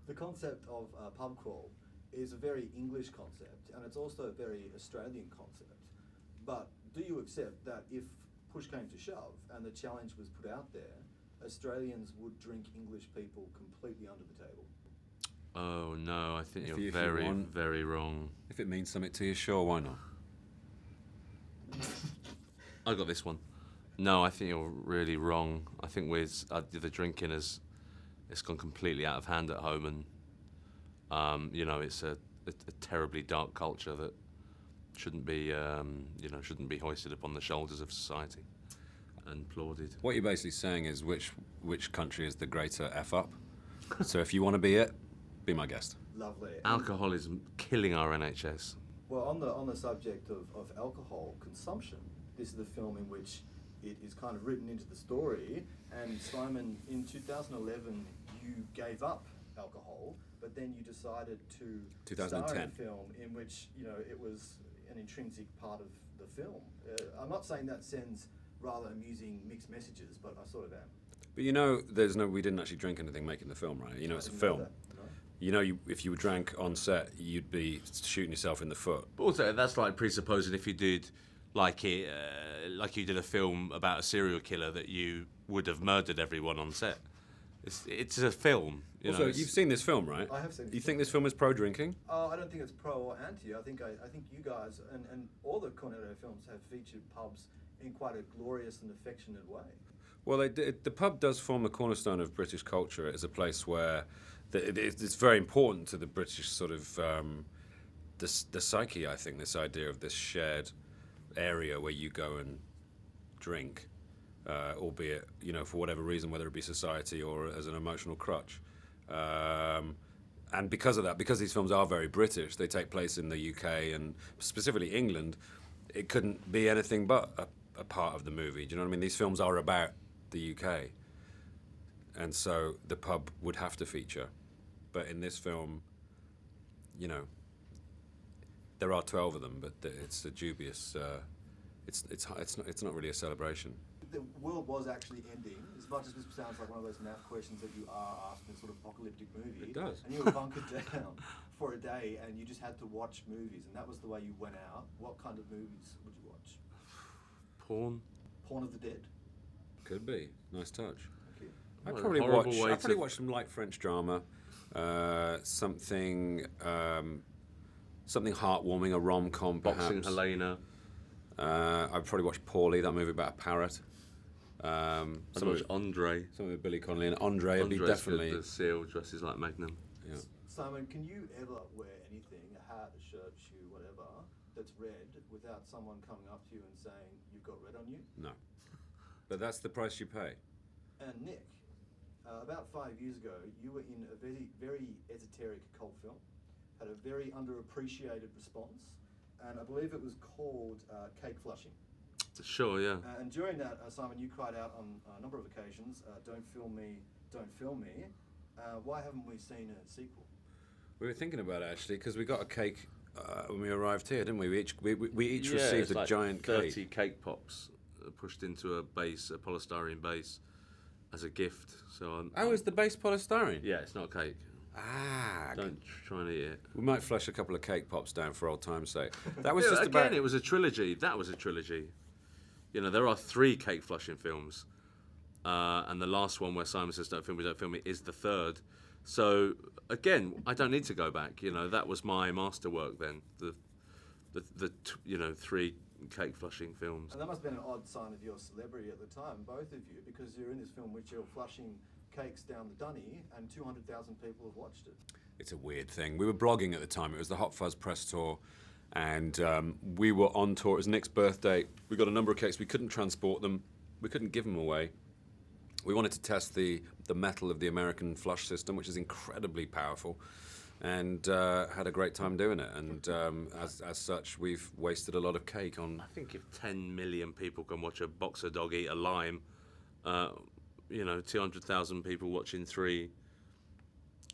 The concept of pub crawl is a very English concept, and it's also a very Australian concept. But do you accept that if push came to shove and the challenge was put out there, Australians would drink English people completely under the table? Oh no, I think you're very, very wrong. If it means something to you, sure, why not? I got this one. No, I think you're really wrong. I think the drinking it's gone completely out of hand at home, and it's a terribly dark culture that shouldn't be hoisted upon the shoulders of society and applauded. What you're basically saying is which country is the greater F up. So if you want to be it, be my guest. Lovely. Alcohol is killing our NHS. Well, on the subject of alcohol consumption, this is the film in which it is kind of written into the story. And Simon, in 2011, you gave up alcohol, but then you decided to 2010. star in a film in which it was an intrinsic part of the film. I'm not saying that sends rather amusing mixed messages, but I sort of am. But we didn't actually drink anything making the film, right? It's a film. If you drank on set, you'd be shooting yourself in the foot. But also, that's like presupposing if you did like you did a film about a serial killer that you would have murdered everyone on set. It's a film. Also, you've seen this film, right? I have seen. You think this film is pro-drinking? I don't think it's pro or anti. I think you guys and all the Cornetto films have featured pubs in quite a glorious and affectionate way. Well, the pub does form the cornerstone of British culture. It's a place where it's very important to the British sort of the psyche, I think, this idea of this shared area where you go and drink, albeit, for whatever reason, whether it be society or as an emotional crutch. And because of that, because these films are very British, they take place in the UK and specifically England, it couldn't be anything but a part of the movie. Do you know what I mean? These films are about the UK. And so the pub would have to feature. But in this film, there are 12 of them, but it's a dubious. It's not really a celebration. The world was actually ending. As much as this sounds like one of those math questions that you are asked in a sort of apocalyptic movie. It does. And you were bunkered down for a day, and you just had to watch movies, and that was the way you went out. What kind of movies would you watch? Porn. Porn of the Dead. Could be. Nice touch. Okay. I'd probably watch some light French drama, something heartwarming, a rom-com perhaps. Boxing Helena. I'd probably watch Paulie, that movie about a parrot. I'd watch Andre. Something with Billy Connolly and Andre would be definitely. The seal dresses like Magnum. Yeah. Simon, can you ever wear anything, a hat, a shirt, shoe, whatever, that's red without someone coming up to you and saying, "You've got red on you"? No. But that's the price you pay. And Nick, about 5 years ago, you were in a very, very esoteric cult film, had a very underappreciated response, and I believe it was called Cake Flushing. Sure, yeah. And during that, Simon, you cried out on a number of occasions, "Don't film me, don't film me." Why haven't we seen a sequel? We were thinking about it actually because we got a cake when we arrived here, didn't we? We each received a giant 30 cake. cake pops pushed into a polystyrene base, as a gift. So is the base polystyrene? Yeah, it's not a cake. Don't try and eat it. We might flush a couple of cake pops down for old time's sake. That was it was a trilogy. That was a trilogy. There are 3 cake flushing films, and the last one where Simon says don't film me is the third. So again, I don't need to go back. That was my masterwork then. The 3 cake flushing films. And that must have been an odd sign of your celebrity at the time, both of you, because you're in this film which you're flushing cakes down the dunny, and 200,000 people have watched it. It's a weird thing. We were blogging at the time. It was the Hot Fuzz press tour, and we were on tour. It was Nick's birthday. We got a number of cakes. We couldn't transport them. We couldn't give them away. We wanted to test the metal of the American flush system, which is incredibly powerful, and had a great time doing it. And as such, we've wasted a lot of cake on. I think if 10 million people can watch a boxer dog eat a lime, 200,000 people watching 3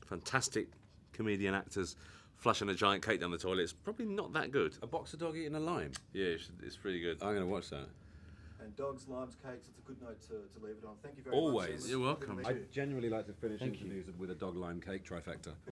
fantastic comedian actors flushing a giant cake down the toilet, it's probably not that good. A boxer dog eating a lime? Yeah, it's pretty good. I'm going to watch that. and dogs, limes, cakes. It's a good note to leave it on. Thank you very much. Always. Silas. You're welcome. Good to meet I you. genuinely like to finish Thank you. interviews with a dog lime cake trifecta.